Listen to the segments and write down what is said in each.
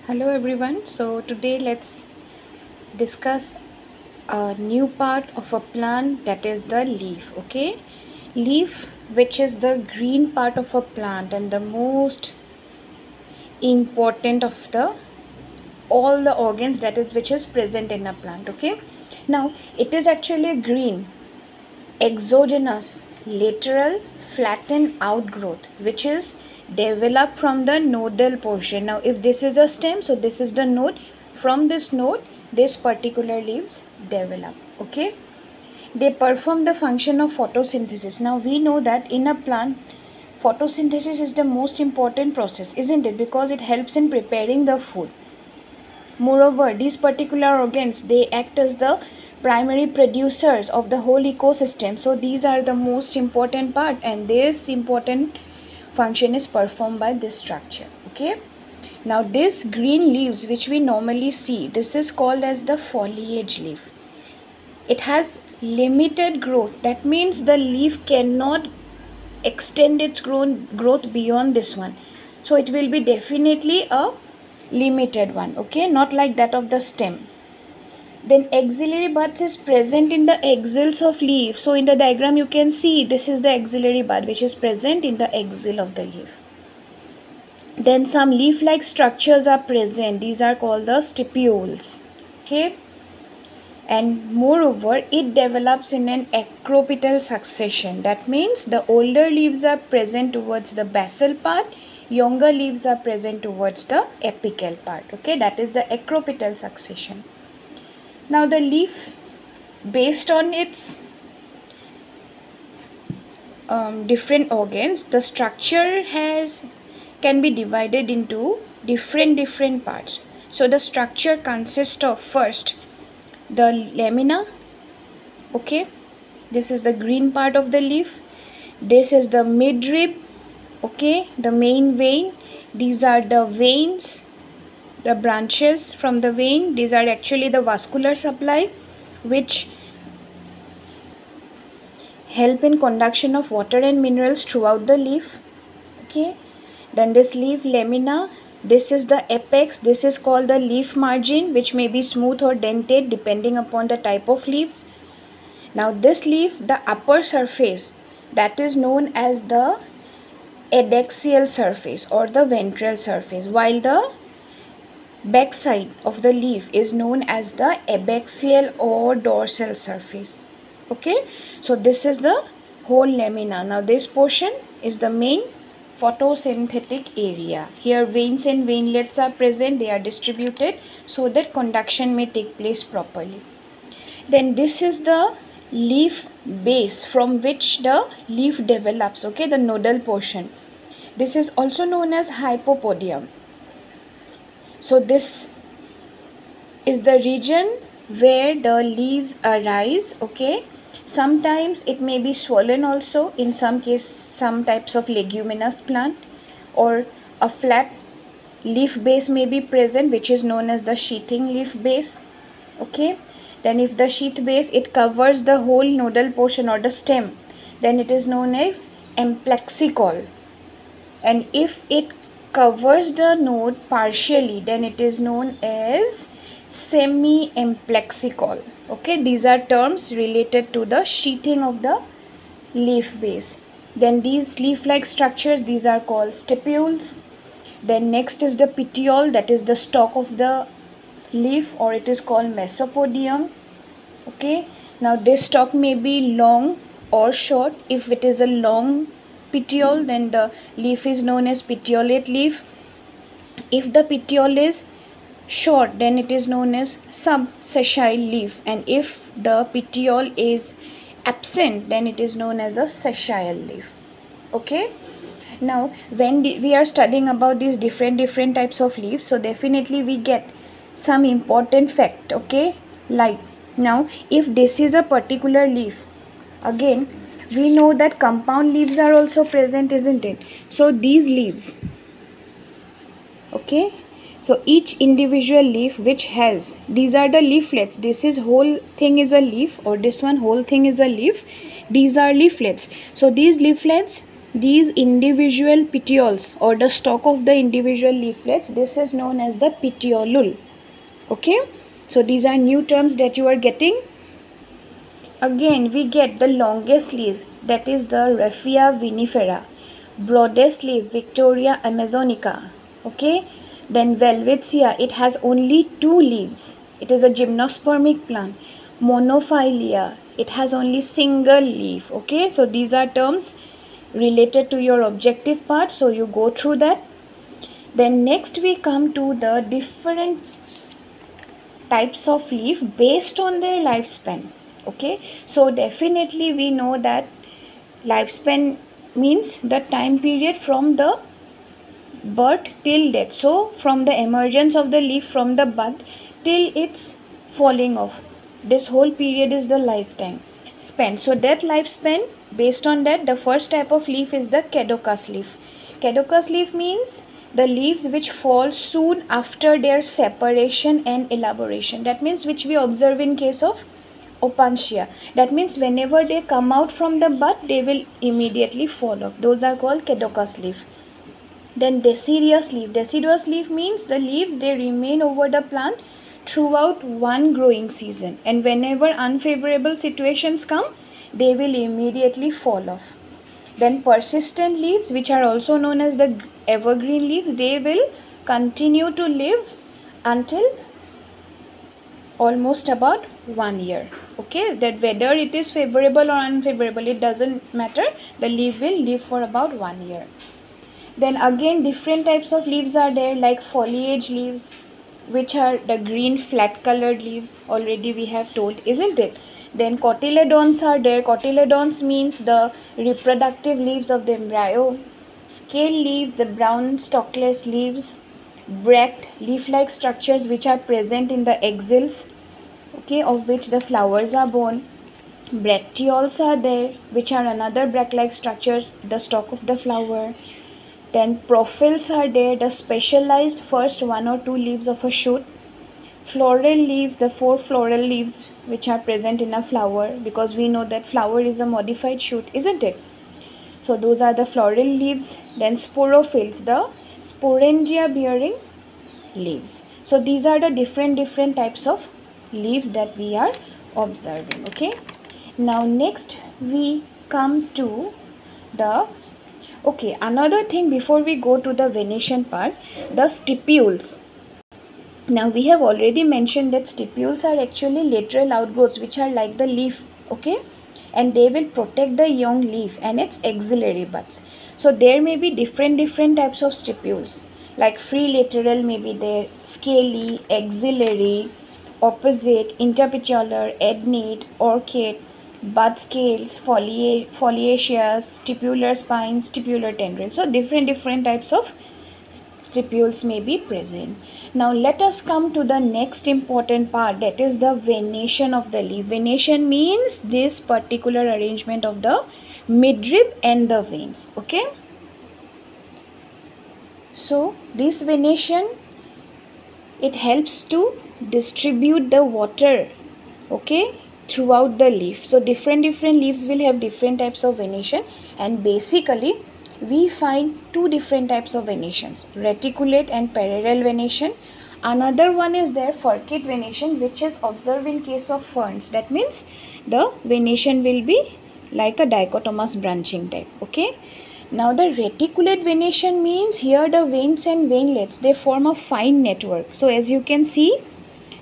Hello everyone. So today let's discuss a new part of a plant, that is the leaf. Okay, leaf, which is the green part of a plant and the most important of the all the organs that is which is present in a plant. Okay, now it is actually green exogenous lateral flattened outgrowth which is developed from the nodal portion. Now if this is a stem, so this is the node. From this node this particular leaves develop. Okay, they perform the function of photosynthesis. Now we know that in a plant photosynthesis is the most important process, isn't it? Because it helps in preparing the food. Moreover, these particular organs, they act as the primary producers of the whole ecosystem. So these are the most important part, and this important function is performed by this structure. Okay, now this green leaves which we normally see, this is called as the foliage leaf. It has limited growth. That means the leaf cannot extend its growth beyond this one. So it will be definitely a limited one. Okay, not like that of the stem. Then axillary buds is present in the axils of leaf. So in the diagram you can see this is the axillary bud which is present in the axil of the leaf. Then some leaf like structures are present. These are called the stipules. Okay, and moreover it develops in an acropetal succession. That means the older leaves are present towards the basal part, younger leaves are present towards the apical part. Okay, that is the acropetal succession. Now the leaf, based on its different organs, the structure can be divided into different parts. So the structure consists of first the lamina. Okay, this is the green part of the leaf. This is the midrib. Okay, the main vein. These are the veins, the branches from the vein. These are actually the vascular supply which help in conduction of water and minerals throughout the leaf. Okay, then this leaf lamina, this is the apex. This is called the leaf margin, which may be smooth or dentate depending upon the type of leaves. Now this leaf, the upper surface, that is known as the adaxial surface or the ventral surface, while the back side of the leaf is known as the abaxial or dorsal surface. Okay, so this is the whole lamina. Now this portion is the main photosynthetic area. Here veins and veinlets are present. They are distributed so that conduction may take place properly. Then this is the leaf base from which the leaf develops. Okay, the nodal portion. This is also known as hypopodium. So this is the region where the leaves arise. Okay, sometimes it may be swollen also. In some case, some types of leguminous plant, or a flat leaf base may be present which is known as the sheathing leaf base. Okay, then if the sheath base, it covers the whole nodal portion or the stem, then it is known as amplexicol. And if it covers the node partially, then it is known as semi-amplexicol. Okay, these are terms related to the sheathing of the leaf base. Then these leaf-like structures, these are called stipules. Then next is the petiole, that is the stalk of the leaf, or it is called mesopodium. Okay, now this stalk may be long or short. If it is a long petiole, then the leaf is known as petiolate leaf. If the petiole is short, then it is known as subsessile leaf, and if the petiole is absent, then it is known as a sessile leaf. Okay, now when we are studying about these different types of leaves, so definitely we get some important fact. Okay, like now if this is a particular leaf, again we know that compound leaves are also present, isn't it? So these leaves, okay, so each individual leaf which has, these are the leaflets. This is whole thing is a leaf, or this one whole thing is a leaf. These are leaflets. So these leaflets these individual petioles or the stalk of the individual leaflets, this is known as the petiolule. Okay, so these are new terms that you are getting. Again we get the longest leaves, that is the Raphia vinifera, broadest leaf Victoria amazonica. Okay, then Welwitschia, it has only 2 leaves, it is a gymnospermic plant. Monophylia, it has only single leaf. Okay, so these are terms related to your objective part, so you go through that. Then next we come to the different types of leaf based on their lifespan. Okay, so definitely we know that lifespan means the time period from the birth till death, so from the emergence of the leaf from the bud till its falling off, this whole period is the lifetime span. So that lifespan, based on that, the first type of leaf is the caducous leaf. Caducous leaf means the leaves which fall soon after their separation and elaboration, that means which we observe in case of Opuntia. That means whenever they come out from the bud, they will immediately fall off. Those are called caducous leaf. Then deciduous leaf. Deciduous leaf means the leaves, they remain over the plant throughout one growing season, and whenever unfavorable situations come, they will immediately fall off. Then persistent leaves, which are also known as the evergreen leaves, they will continue to live until almost about 1 year. Okay, that whether it is favorable or unfavorable, it doesn't matter, the leaf will live for about 1 year. Then again different types of leaves are there, like foliage leaves, which are the green flat colored leaves, already we have told, isn't it? Then cotyledons are there. Cotyledons means the reproductive leaves of the embryo. Scale leaves, the brown stalkless leaves. Bracts, leaf-like structures which are present in the axils, okay, of which the flowers are born. Bracteoles are there, which are another bract-like structures, the stalk of the flower. Then prophylls are there, the specialized first 1 or 2 leaves of a shoot. Floral leaves, the 4 floral leaves which are present in a flower, because we know that flower is a modified shoot, isn't it? So those are the floral leaves. Then sporophylls, the sporangia bearing leaves. So these are the different types of leaves that we are observing. Okay, now next we come to the another thing before we go to the venation part, the stipules. Now we have already mentioned that stipules are actually lateral outgrowths which are like the leaf, okay, and they will protect the young leaf and its axillary buds. So there may be different types of stipules, like free lateral may be there, scaly, axillary, opposite, interpetiolar, adnate, orchid, bud scales, foliaceous, stipular spines, stipular tendrils. So different types of stipules may be present. Now let us come to the next important part, that is the venation of the leaf. Venation means this particular arrangement of the midrib and the veins. Okay, so this venation, it helps to distribute the water, okay, throughout the leaf. So different leaves will have different types of venation, and basically we find 2 different types of venations, reticulate and parallel venation. Another one is there, furcate venation, which is observed in case of ferns. That means the venation will be like a dichotomous branching type. Okay, now the reticulate venation means here the veins and veinlets, they form a fine network. So as you can see,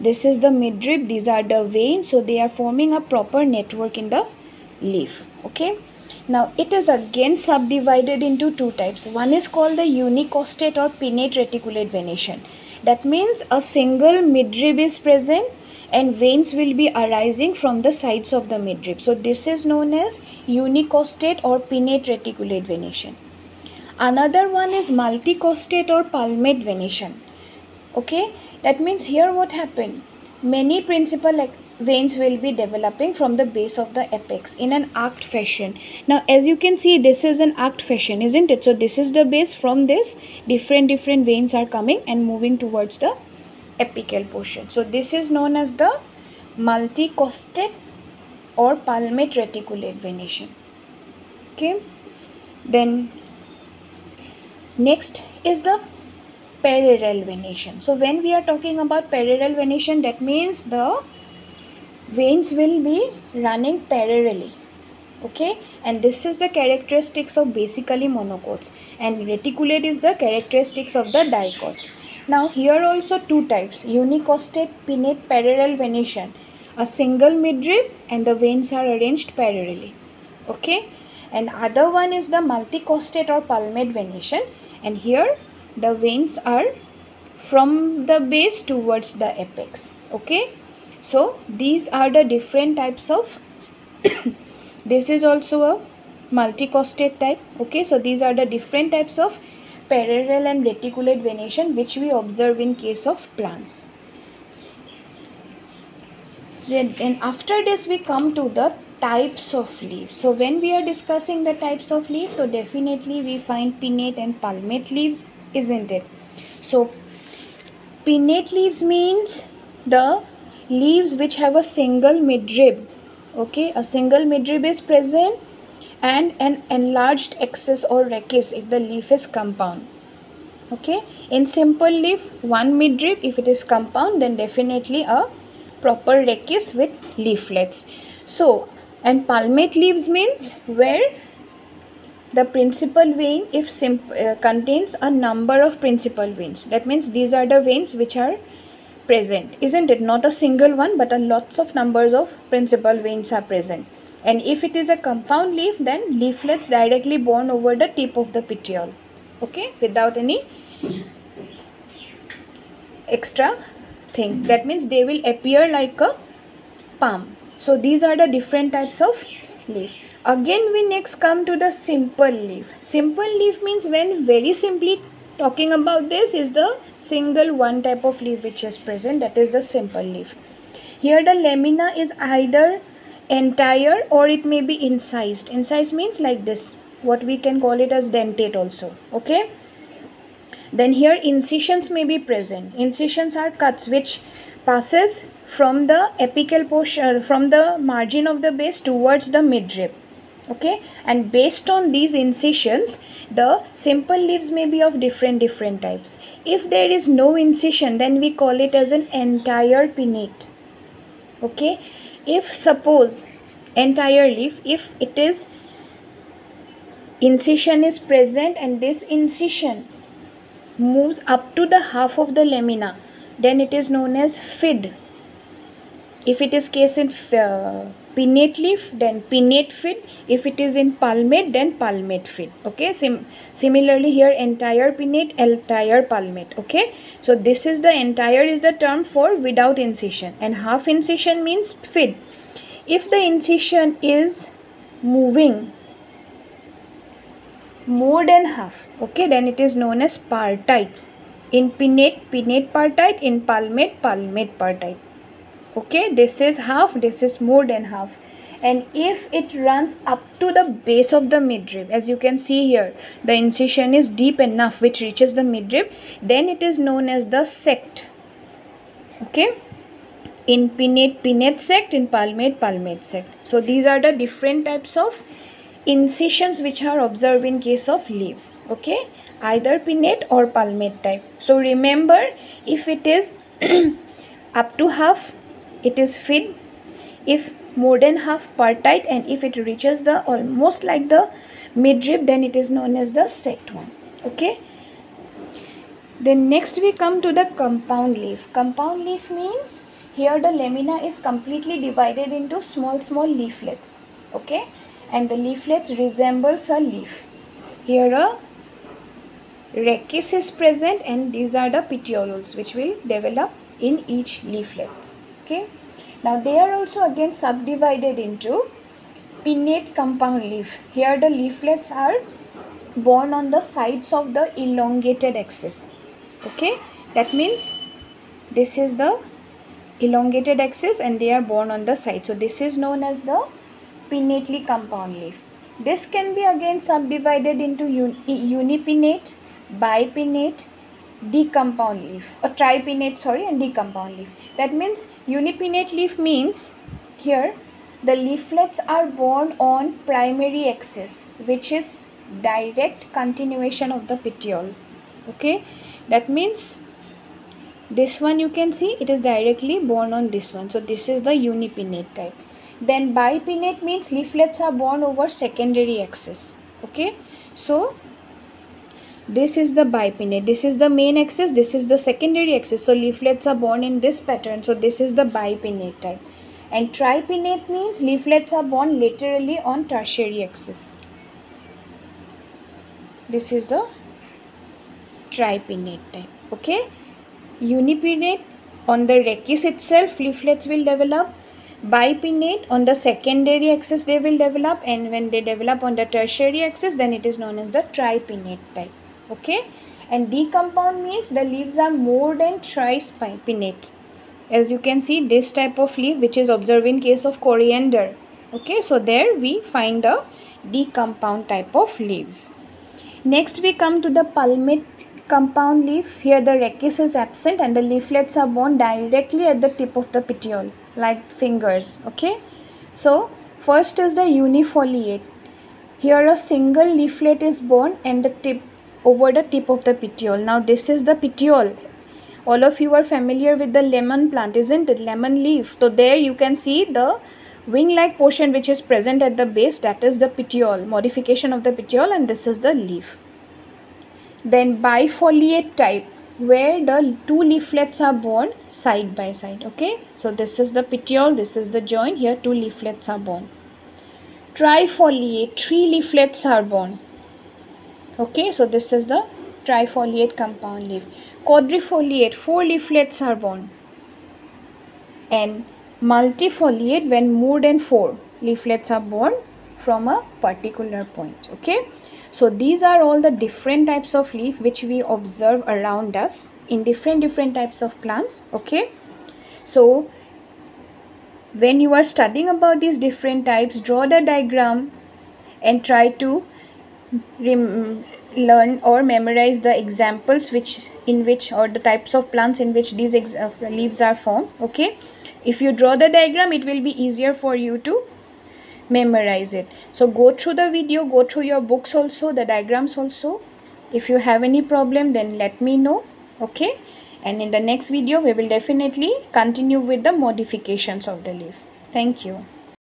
this is the midrib, these are the veins, so they are forming a proper network in the leaf. Okay, now it is again subdivided into 2 types. One is called the unicostate or pinnate reticulate venation. That means a single midrib is present and veins will be arising from the sides of the midrib. So this is known as unicostate or pinnate reticulate venation. Another one is multicostate or palmate venation. Okay, that means here what happened, many principal veins will be developing from the base of the apex in an arced fashion. Now as you can see, this is an arced fashion, isn't it? So this is the base, from this different veins are coming and moving towards the apical portion. So this is known as the multicostate or palmate reticulate venation. Okay, Then next is the parallel venation. So when we are talking about parallel venation, that means the veins will be running parallelly. Okay, and this is the characteristics of basically monocots, and reticulate is the characteristics of the dicots. Now here also two types: unicostate pinnate parallel venation, a single midrib and the veins are arranged parallelly. Okay, and other one is the multicostate or palmate venation, and here the veins are from the base towards the apex. Okay, so these are the different types of this is also a multicostate type. Okay, so these are the different types of parallel and reticulate venation which we observe in case of plants. So then after this we come to the types of leaves. So when we are discussing the types of leaf, so definitely we find pinnate and palmate leaves, isn't it? So pinnate leaves means the leaves which have a single midrib. Okay, a single midrib is present and an enlarged axis or rachis if the leaf is compound. Okay, in simple leaf, one midrib. If it is compound, then definitely a proper rachis with leaflets. So, and palmate leaves means where the principal vein contains a number of principal veins. That means these are the veins which are present, isn't it? Not a single one, but a lots of numbers of principal veins are present. And if it is a compound leaf, then leaflets directly borne over the tip of the petiole. Okay, without any extra thing. That means they will appear like a palm. So these are the different types of leaf. Again we next come to the simple leaf. Simple leaf means, when very simply talking about this, is the single one type of leaf which is present, that is the simple leaf. Here the lamina is either entire or it may be incised. Incised means like this, what we can call it as dentate also. Okay, then here incisions may be present. Incisions are cuts which passes from the apical portion, from the margin of the base towards the midrib. Okay, and based on these incisions, the simple leaves may be of different types. If there is no incision, then we call it as an entire pinnate. Okay, if suppose entire leaf, if it is incision is present and this incision moves up to the half of the lamina, then it is known as fid. If it is case in pinnate leaf, then pinnate fid. If it is in palmate, then palmate fid. Okay, similarly here entire pinnate, entire palmate. Okay, so this is the entire is the term for without incision, and half incision means fid. If the incision is moving more than half, okay, then it is known as partite. In pinnate, pinnate partite. In palmate, palmate partite. Okay, this is half, this is more than half. And if it runs up to the base of the midrib, as you can see here, the incision is deep enough which reaches the midrib, then it is known as the sect. Okay, in pinnate, pinnate sect. In palmate, palmate sect. So these are the different types of incisions which are observed in case of leaves. Okay, either pinnate or palmate type. So remember, if it is up to half, it is fid. If more than half, partite. And if it reaches the almost like the midrib, then it is known as the sect one. Okay, then next we come to the compound leaf. Compound leaf means here the lamina is completely divided into small leaflets. Okay, and the leaflets resembles a leaf. Here a rachis is present, and these are the petioles which will develop in each leaflet. Okay, now they are also again subdivided into pinnate compound leaf. Here the leaflets are borne on the sides of the elongated axis. Okay, that means this is the elongated axis and they are borne on the side. So this is known as the pinnately compound leaf. This can be again subdivided into unipinnate, bipinnate, decompound leaf, or tripinnate, and decompound leaf. That means unipinnate leaf means here the leaflets are borne on primary axis, which is direct continuation of the petiole. Okay, that means this one you can see it is directly borne on this one. So this is the unipinnate type. Then bipinnate means leaflets are borne over secondary axis. Okay, so this is the bipinnate, this is the main axis, this is the secondary axis, so leaflets are borne in this pattern. So this is the bipinnate type. And tripinnate means leaflets are borne laterally on tertiary axis. This is the tripinnate type. Okay, unipinnate, on the rachis itself leaflets will develop. Bipinnate, on the secondary axis they will develop, and when they develop on the tertiary axis, then it is known as the tripinnate type. Okay, and decompound means the leaves are more than thrice pinnate. As you can see, this type of leaf which is observed in case of coriander. Okay, so there we find the decompound type of leaves. Next we come to the palmate compound leaf. Here the rachis is absent and the leaflets are borne directly at the tip of the petiole like fingers. Okay, so first is the unifoliate. Here a single leaflet is borne and the tip over the tip of the petiole. Now this is the petiole. All of you are familiar with the lemon plant, isn't it? Lemon leaf. So there you can see the wing-like portion which is present at the base, that is the petiole, modification of the petiole, and this is the leaf. Then bifoliate type, where the two leaflets are borne side by side. Okay, so this is the petiole, this is the joint, here two leaflets are borne. Trifoliate, three leaflets are borne. Okay, so this is the trifoliate compound leaf. Quadrifoliate, four leaflets are borne. And multifoliate, when more than four leaflets are borne from a particular point. Okay, so these are all the different types of leaf which we observe around us in different types of plants. Okay, so when you are studying about these different types, draw the diagram and try to learn or memorize the examples in which or the types of plants in which these leaves are formed. Okay, if you draw the diagram, it will be easier for you to memorize it. So go through the video, go through your books also, the diagrams also. If you have any problem, then let me know. Okay, and in the next video we will definitely continue with the modifications of the leaf. Thank you.